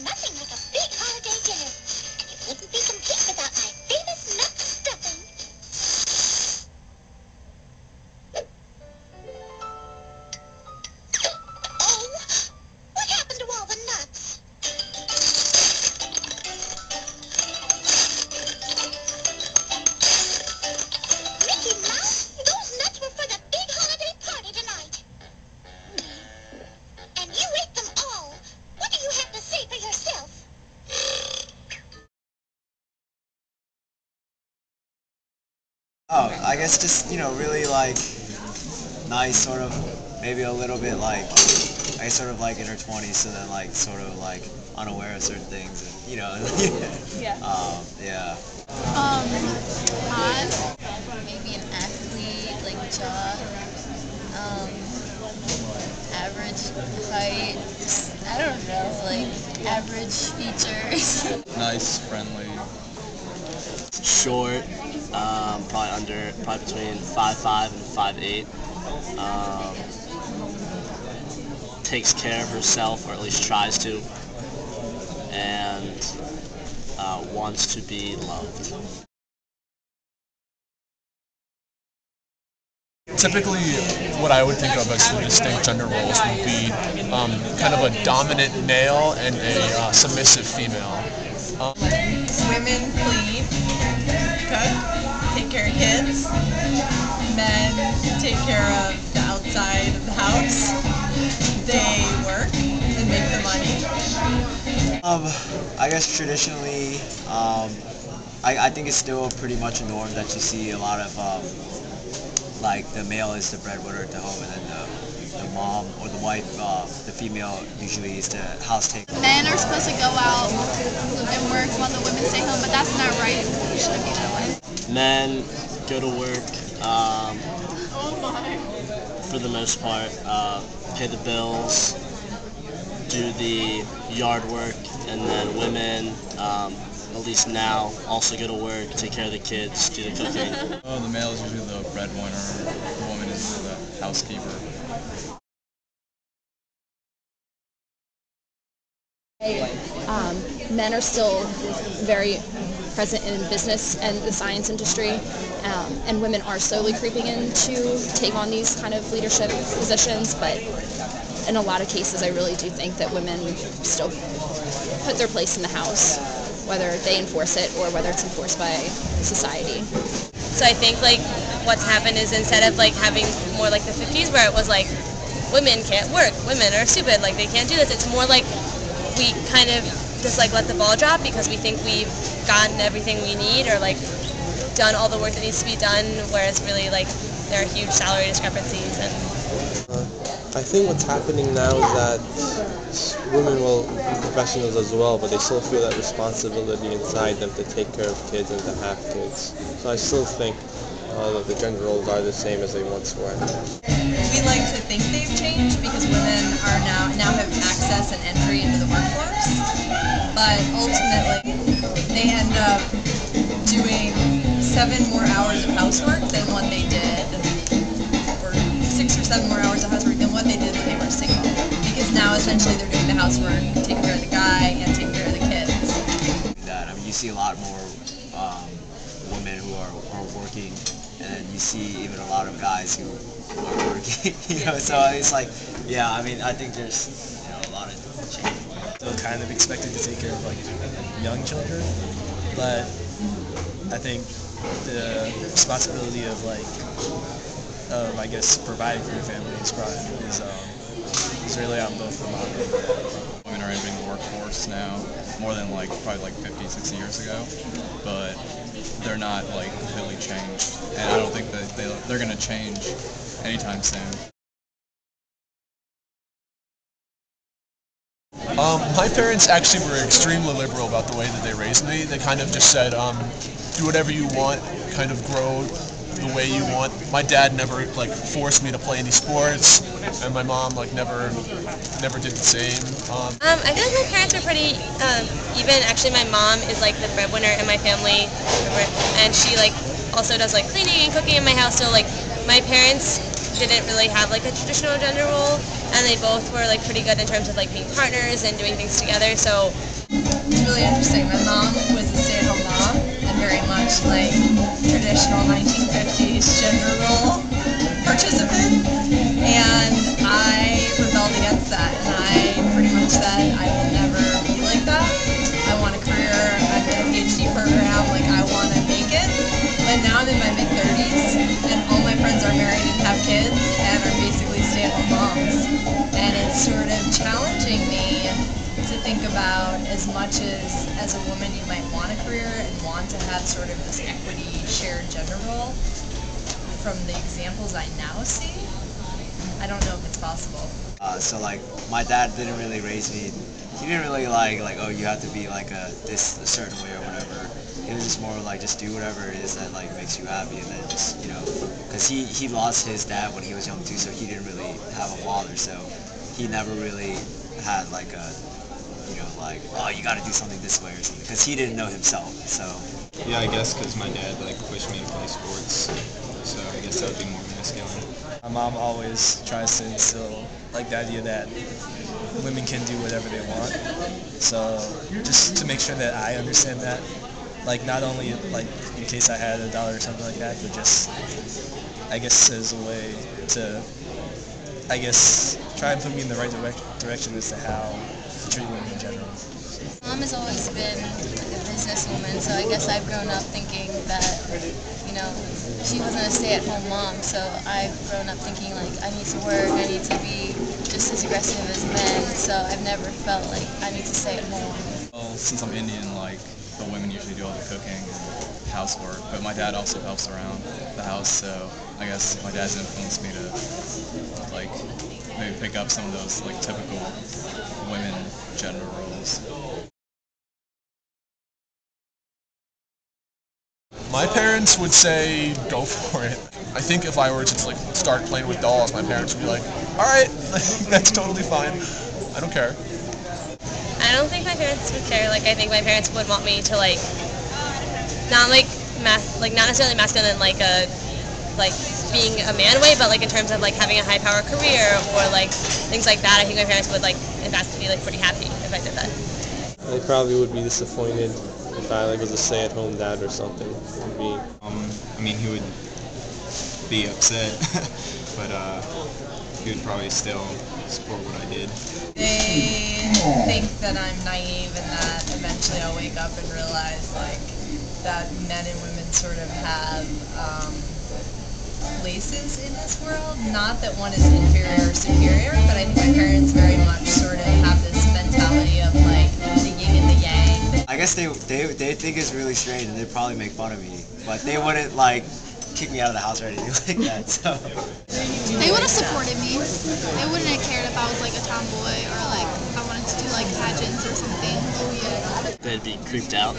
There's nothing like a big holiday dinner. And it wouldn't be complete without my famous nut stuffing. Oh, what happened to all the nuts? Mickey Mouse, those nuts were for the big holiday party tonight. And you ate them all. What do you have to say for yourself? Oh, I guess just, really like nice, sort of, maybe a little bit like, I guess sort of like in her 20s, so then like sort of like unaware of certain things, and, Yeah. Yeah. Odd. Maybe an athlete, like job. Average height. I don't know, like average features. Nice, friendly. Short, probably between 5'5" and 5'8". Takes care of herself, or at least tries to, and wants to be loved. Typically, what I would think of as the distinct gender roles would be kind of a dominant male and a submissive female. Women clean, cook, take care of kids. Men take care of the outside of the house. They work and make the money. I guess traditionally, I think it's still pretty much a norm that you see a lot of, like the male is the breadwinner at the home, and then the mom or the wife, the female usually is the house taker. Men are supposed to go out and work while the women stay home, but that's not right. It shouldn't be that way. Men go to work, for the most part, pay the bills, do the yard work, and then women, at least now, also go to work, take care of the kids, do the cooking. The male is usually the breadwinner, the woman is the housekeeper. Men are still very present in business and the science industry, and women are slowly creeping in to take on these kind of leadership positions, but in a lot of cases I really do think that women still put their place in the house, whether they enforce it or whether it's enforced by society. So I think like what's happened is instead of like having more like the 50s where it was like women can't work, women are stupid, like they can't do this, it's more like we kind of just like let the ball drop because we think we've gotten everything we need or like done all the work that needs to be done, whereas really like there are huge salary discrepancies. And I think what's happening now is that women will be professionals as well, but they still feel that responsibility inside them to take care of kids and to have kids. So I still think that the gender roles are the same as they once were. We like to think they've changed because women are now have access and entry into the workforce, but ultimately they end up doing 7 more hours of housework than what they did, or 6 or 7 more hours of housework than what they did when they were single. Because now essentially they're doing the housework, taking care of the guy, and taking care of the kids. You see a lot more women who are working, and then you see even a lot of guys who are working. So it's like, yeah, I mean, I think there's a lot of change. Still kind of expected to take care of like young children, but I think the responsibility of I guess providing for your family is really on both the mom and the dad. Women are entering the workforce now more than probably 50, 60 years ago, but they're not completely changed, and I don't think that they're going to change anytime soon. My parents actually were extremely liberal about the way that they raised me. They kind of just said, do whatever you want, kind of grow the way you want. My dad never forced me to play any sports, and my mom never did the same. I feel like my parents are pretty even. Actually, my mom is the breadwinner in my family, and she also does cleaning and cooking in my house. So my parents didn't really have a traditional gender role. and they both were like pretty good in terms of like being partners and doing things together. So it's really interesting. My mom was a stay-at-home mom and very much like traditional 1950s gender role participant, and I rebelled against that, and I pretty much said I will never be like that. I want a career, I'm in a PhD program, like I want to make it. But now I'm in my mid-30s, and all my friends are married and have kids, and are basically stay-at-home moms. And it's sort of challenging me to think about, as much as a woman you might want a career and want to have sort of this equity shared gender role, from the examples I now see, I don't know if it's possible. So like my dad didn't really raise me. He didn't really like oh you have to be like a certain way or whatever. It was just more like just do whatever it is that like makes you happy, and then just because he lost his dad when he was young too, so he didn't really have a father, so he never really had like a like oh you got to do something this way or something, because he didn't know himself. So yeah, I guess because my dad like pushed me to play sports, so I guess that would be more masculine. My mom always tries to instill like the idea that women can do whatever they want. So just to make sure that I understand that, like not only like in case I had $1 or something like that, but just I guess as a way to try and put me in the right direction as to how to treat women in general. Mom has always been like a businesswoman, so I guess I've grown up thinking that, she wasn't a stay-at-home mom, so I've grown up thinking like I need to work, I need to be just as aggressive as men, so I've never felt like I need to stay at home. Well, since I'm Indian, like the women usually do all the cooking and housework, but my dad also helps around the house, so I guess my dad's influenced me to like maybe pick up some of those like typical women gender roles. My parents would say, go for it. I think if I were to like start playing with dolls, my parents would be like, all right, that's totally fine. I don't care. I don't think my parents would care. Like I think my parents would want me to like not necessarily masculine like being a man way, but like in terms of like having a high power career or like things like that. I think my parents would like in fact be like pretty happy if I did that. I probably would be disappointed if I was a stay-at-home dad or something. I mean, he would be upset, but he would probably still support what I did. They think that I'm naive and that eventually I'll wake up and realize like that men and women sort of have places in this world. Not that one is inferior or superior, but I think my parents very much sort of have this mentality of like the yin and the yang. I guess they think it's really strange, and they'd probably make fun of me, but they wouldn't like kick me out of the house or anything like that. So they would have supported me. They wouldn't have cared if I was like a tomboy or like if I wanted to do like pageants or something. They'd be creeped out.